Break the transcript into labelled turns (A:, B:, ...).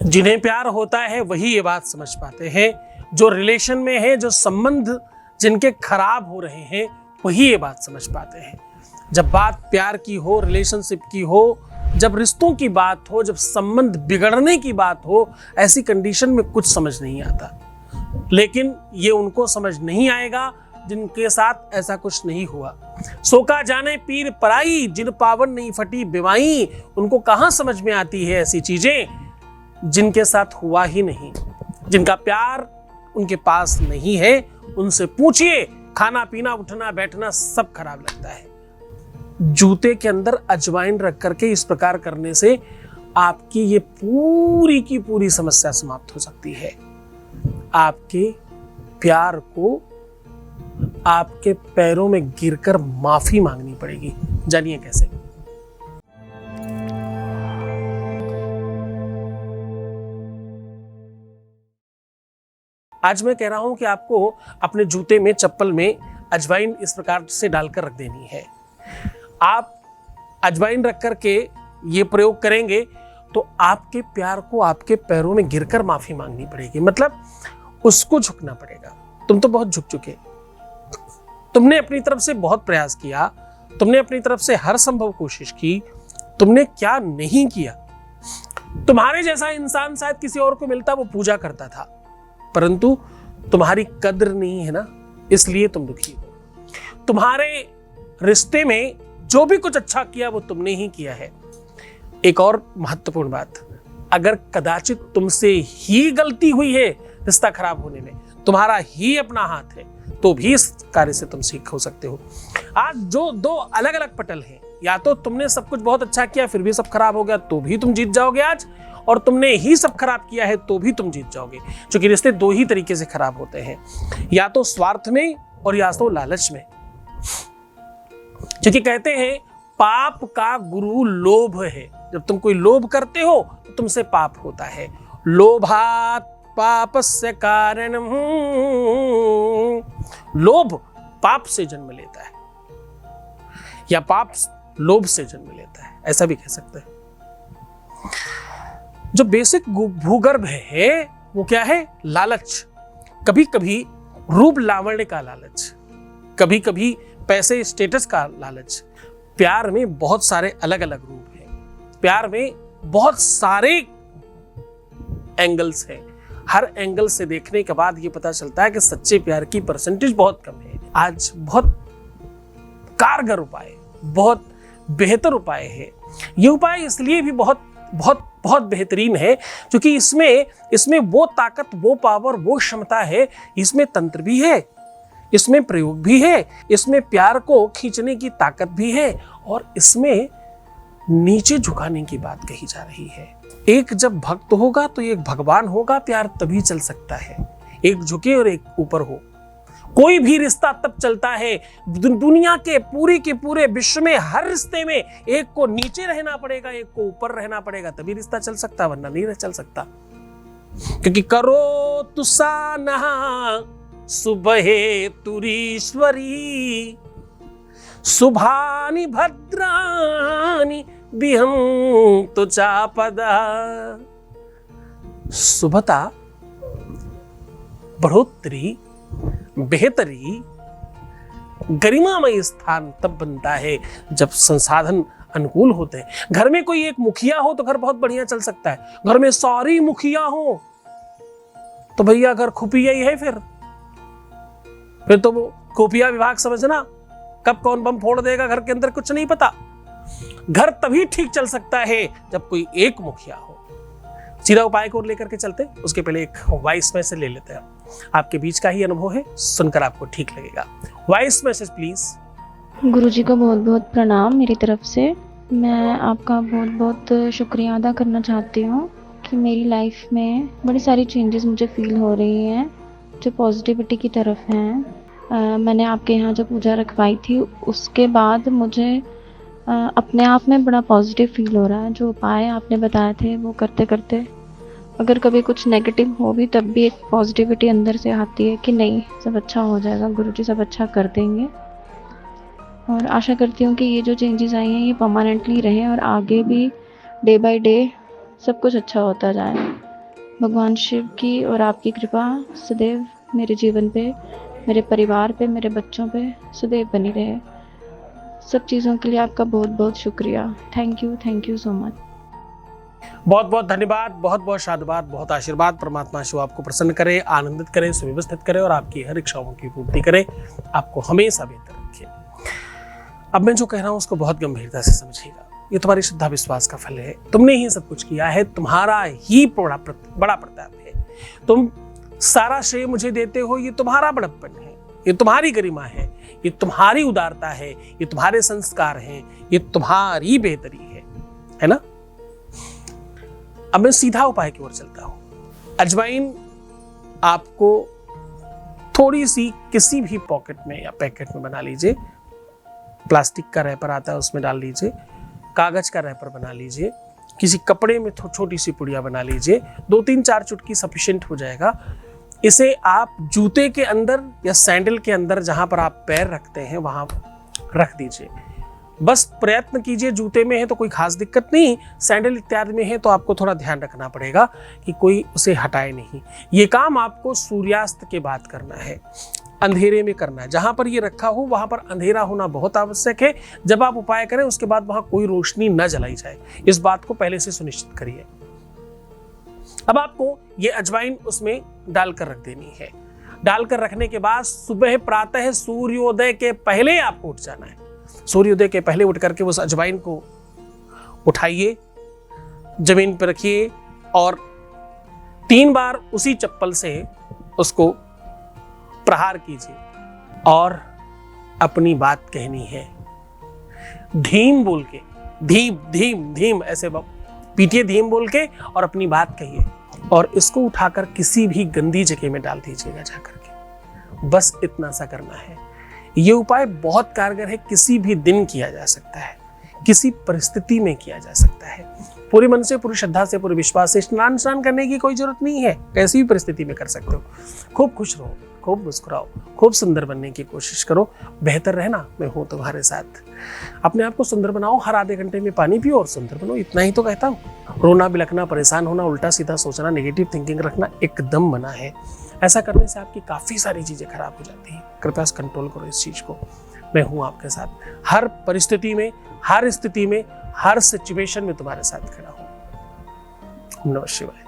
A: जिन्हें प्यार होता है वही ये बात समझ पाते हैं, जो रिलेशन में है, जो संबंध जिनके खराब हो रहे हैं वही ये बात समझ पाते हैं। जब बात प्यार की हो, रिलेशनशिप की हो, जब रिश्तों की बात हो, जब संबंध बिगड़ने की बात हो, ऐसी कंडीशन में कुछ समझ नहीं आता। लेकिन ये उनको समझ नहीं आएगा जिनके साथ ऐसा कुछ नहीं हुआ। सो का जाने पीर पराई, जिन पावन नहीं फटी बिवाई। उनको कहाँ समझ में आती है ऐसी चीजें जिनके साथ हुआ ही नहीं, जिनका प्यार उनके पास नहीं है। उनसे पूछिए, खाना पीना उठना बैठना सब खराब लगता है। जूते के अंदर अजवाइन रख करके इस प्रकार करने से आपकी ये पूरी की पूरी समस्या समाप्त हो सकती है। आपके प्यार को आपके पैरों में गिरकर माफी मांगनी पड़ेगी। जानिए कैसे। आज मैं कह रहा हूं कि आपको अपने जूते में, चप्पल में अजवाइन इस प्रकार से डालकर रख देनी है। आप अजवाइन रख करके ये प्रयोग करेंगे तो आपके प्यार को आपके पैरों में गिरकर माफी मांगनी पड़ेगी। मतलब उसको झुकना पड़ेगा। तुम तो बहुत झुक चुके, तुमने अपनी तरफ से बहुत प्रयास किया, तुमने अपनी तरफ से हर संभव कोशिश की, तुमने क्या नहीं किया। तुम्हारे जैसा इंसान शायद किसी और को मिलता, वो पूजा करता था, परंतु तुम्हारी कद्र नहीं है ना, इसलिए तुम दुखी हो। तुम्हारे रिश्ते में जो भी कुछ अच्छा किया वो तुमने ही किया है। एक और महत्वपूर्ण बात, अगर कदाचित तुमसे ही गलती हुई है रिश्ता खराब होने में, तुम्हारा ही अपना हाथ है, तो भी इस कार्य से तुम सीख हो सकते हो। आज जो दो अलग अलग पटल हैं, या तो तुमने सब कुछ बहुत अच्छा किया फिर भी सब खराब हो गया तो भी तुम जीत जाओगे आज, और तुमने ही सब खराब किया है तो भी तुम जीत जाओगे। क्योंकि रिश्ते दो ही तरीके से खराब होते हैं, या तो स्वार्थ में और या तो लालच में। क्योंकि कहते हैं पाप का गुरु लोभ है। जब तुम कोई लोभ करते हो तो तुमसे पाप होता है। लोभात पापस्य कारणम, लोभ पाप से जन्म लेता है, या पाप लोभ से जन्म लेता है, ऐसा भी कह सकते हैं। जो बेसिक भूगर्भ है वो क्या है? लालच। कभी कभी रूप लावण्य का लालच, कभी कभी पैसे स्टेटस का लालच। प्यार में बहुत सारे अलग अलग रूप हैं, प्यार में बहुत सारे एंगल्स हैं। हर एंगल से देखने के बाद ये पता चलता है कि सच्चे प्यार की परसेंटेज बहुत कम है। आज बहुत कारगर उपाय, बहुत बेहतर उपाय है। ये उपाय इसलिए भी बहुत बहुत बहुत बेहतरीन है क्योंकि इसमें वो ताकत, वो पावर, वो क्षमता है। इसमें तंत्र भी है, इसमें प्रयोग भी है, इसमें प्यार को खींचने की ताकत भी है, और इसमें नीचे झुकाने की बात कही जा रही है। एक जब भक्त होगा तो एक भगवान होगा, प्यार तभी चल सकता है। एक झुके और एक ऊपर हो। कोई भी रिश्ता तब चलता है, दुनिया के पूरे विश्व में हर रिश्ते में एक को नीचे रहना पड़ेगा, एक को ऊपर रहना पड़ेगा, तभी रिश्ता चल सकता, वरना नहीं चल सकता। क्योंकि करो तुसा नहा सुबहे तुरीश्वरी, शुभानि भद्रानि बिहं तो चापदा। शुभता, बढ़ोतरी, बेहतरी, गरिमामय स्थान तब बनता है जब संसाधन अनुकूल होते हैं। घर में कोई एक मुखिया हो तो घर बहुत बढ़िया चल सकता है। घर में सारी मुखिया हो तो भैया घर खुफिया ही है। फिर तो वो खुफिया विभाग समझना, कब कौन बम फोड़ देगा घर के अंदर कुछ नहीं पता। घर तभी ठीक चल सकता है जब कोई एक मुखिया हो। सीधा उपाय को लेकर के चलते, उसके पहले एक वॉइस मैसेज ले लेते हैं। आपके बीच का ही अनुभव है, सुनकर आपको ठीक लगेगा। Voice message please.
B: गुरुजी को बहुत बहुत प्रणाम मेरी तरफ से। मैं आपका बहुत बहुत शुक्रिया अदा करना चाहती हूँ कि मेरी लाइफ में बड़ी सारी चेंजेस मुझे फील हो रही हैं जो पॉजिटिविटी की तरफ हैं। मैंने आपके यहाँ जो पूजा रखवाई थी उसके बाद मुझे अपने आप में बड़ा पॉजिटिव फील हो रहा है। जो उपाय आपने बताए थे वो करते करते अगर कभी कुछ नेगेटिव हो भी तब भी एक पॉजिटिविटी अंदर से आती है कि नहीं, सब अच्छा हो जाएगा, गुरुजी सब अच्छा कर देंगे। और आशा करती हूँ कि ये जो चेंजेस आई हैं ये परमानेंटली रहें और आगे भी डे बाय डे सब कुछ अच्छा होता जाए। भगवान शिव की और आपकी कृपा सदैव मेरे जीवन पे, मेरे परिवार पे, मेरे बच्चों पे सदैव बनी रहे। सब चीज़ों के लिए आपका बहुत बहुत शुक्रिया। Thank you so much.
A: बहुत बहुत धन्यवाद, बहुत बहुत साधुवाद, बहुत आशीर्वाद। परमात्मा शिव आपको प्रसन्न करे, आनंदित करे, सुव्यवस्थित करे और आपकी हर इच्छाओं की पूर्ति करे, आपको हमेशा बेहतर रखे। अब मैं जो कह रहा हूं उसको बहुत गंभीरता से समझिएगा। ये तुम्हारी श्रद्धा विश्वास का फल है। तुमने ही सब कुछ किया है, तुम्हारा ही बड़ा प्रताप है। तुम सारा श्रेय मुझे देते हो, ये तुम्हारा बड़प्पन है, ये तुम्हारी गरिमा है, ये तुम्हारी उदारता है, ये तुम्हारे संस्कार हैं, ये तुम्हारी बेहतरी है ना। अब मैं सीधा उपाय की ओर चलता हूं। अजवाइन आपको थोड़ी सी किसी भी पॉकेट में या पैकेट में बना लीजिए, प्लास्टिक का रैपर आता है उसमें डाल लीजिए, कागज का रैपर बना लीजिए, किसी कपड़े में छोटी सी पुड़िया बना लीजिए, 2-3-4 चुटकी सफिशिएंट हो जाएगा। इसे आप जूते के अंदर या सैंडल के अंदर जहां पर आप पैर रखते हैं वहां रख दीजिए। बस प्रयत्न कीजिए, जूते में है तो कोई खास दिक्कत नहीं, सैंडल इत्यादि में है तो आपको थोड़ा ध्यान रखना पड़ेगा कि कोई उसे हटाए नहीं। ये काम आपको सूर्यास्त के बाद करना है, अंधेरे में करना है। जहां पर ये रखा हो वहां पर अंधेरा होना बहुत आवश्यक है। जब आप उपाय करें उसके बाद वहां कोई रोशनी न जलाई जाए, इस बात को पहले से सुनिश्चित करिए। अब आपको ये अजवाइन उसमें डालकर रख देनी है। डालकर रखने के बाद सुबह प्रातः सूर्योदय के पहले आपको उठ जाना है। सूर्योदय के पहले उठ करके उस अजवाइन को उठाइए, जमीन पर रखिए और 3 बार उसी चप्पल से उसको प्रहार कीजिए और अपनी बात कहनी है। धीम बोल के, धीम धीम धीम ऐसे पीटिए, धीम बोल के और अपनी बात कहिए और इसको उठाकर किसी भी गंदी जगह में डाल दीजिएगा जाकर के। बस इतना सा करना है। ये उपाय बहुत कारगर है, किसी भी दिन किया जा सकता है, किसी परिस्थिति में किया जा सकता है। पूरे मन से, पूरी श्रद्धा से, पूरे विश्वास से स्नान करने की कोई जरूरत नहीं है, कैसी भी परिस्थिति में कर सकते हो। खूब खुश रहो, खूब मुस्कुराओ, खूब सुंदर बनने की कोशिश करो, बेहतर रहना, मैं हूं तुम्हारे साथ। अपने आप को सुंदर बनाओ, हर आधे घंटे में पानी पियो और सुंदर बनो, इतना ही तो कहता हूँ। रोना, बिलखना, परेशान होना, उल्टा सीधा सोचना, नेगेटिव थिंकिंग रखना एकदम मना है। ऐसा करने से आपकी काफी सारी चीजें खराब हो जाती हैं। कृपया कंट्रोल करो इस चीज को। मैं हूं आपके साथ, हर परिस्थिति में, हर स्थिति में, हर सिचुएशन में तुम्हारे साथ खड़ा हूं। नमः शिवाय।